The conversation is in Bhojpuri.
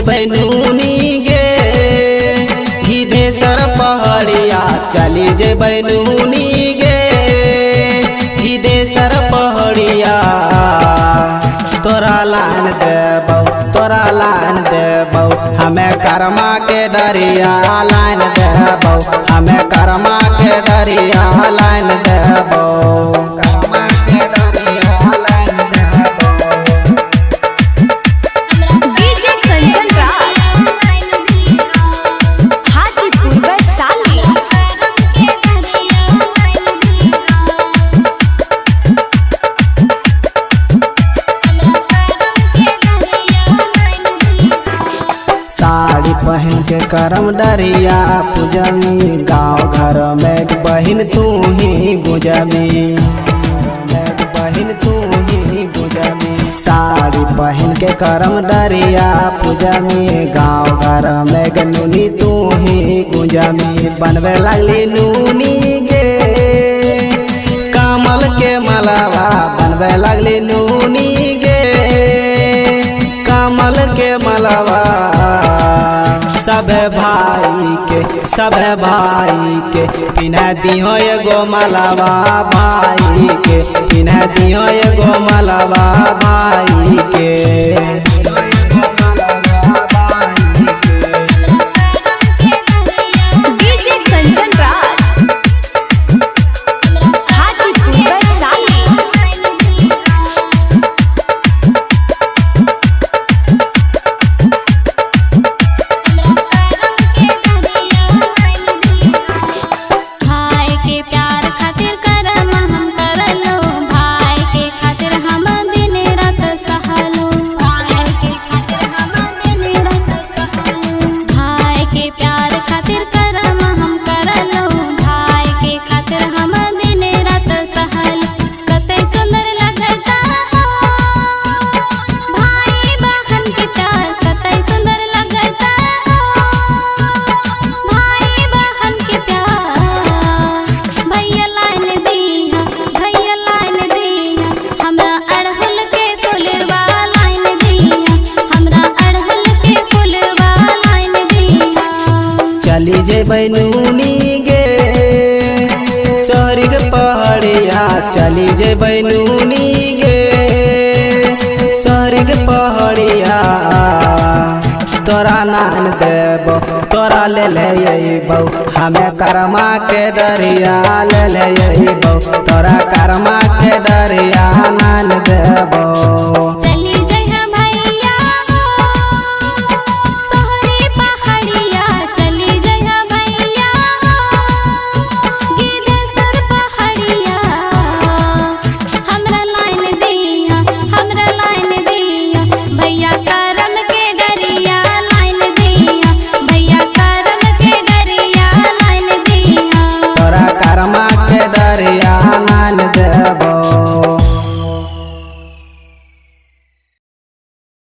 बैनूनी गे हिदेसर पहाड़िया चली जे बैनूनी गे हिदेसर पहाड़िया तोरा लान देबौ हमें कर्मा के डरिया लाइन देबौ हमें कर्मा के डरिया लाइन देबौ कर्मा के डरिया लाइन देबौ। डीजे कंचन राज हाजीपुर वैशाली साड़ी पहन के करम डरिया पूजमी गाँव घर में बहिन तू ही गुजमी बहिन तू ही गुजमी साड़ी पहन के करम डरिया पूजमी गाँव घर में गनूनी तू ही गुजमी बनवे लगली नूनी गे कमल के मलावा बनवे लगली नूनी गे कमल के मलावा सब भाई के पिन्हा दिहो एगो मलावा भाई के पिन्हा दिहो एगो मलावा भाई के। डीजे कंचन राज हाजीपुर वैशाली भाई के प्यार खातिर करम हम करलो भाई के खातिर हम दिन रात सहलो भाई के खातिर हम दिन रात सहलो भाई के प्यार खातिर करम हम करलो भाई के खातिर हम दिन रात सहलो कते सुंदर लगता हो भाई बहन के प्यार कते सुंदर लगता हो भाई बहन के प्यार भैया लाइन दिया हमरा अड़हुल के फुलवा लाइन दिया हमरा अड़हुल के फुलवा लाइन दिया। चली जे बैनूनी गे चोरी के पहाड़िया चली जे बैनूनी गे चोरी के पहाड़िया तोरा नान देबो तोरा ले अइबौ हमें कर्मा के डरिया ले अइबौ तोरा कर्मा के डरिया नान देबो।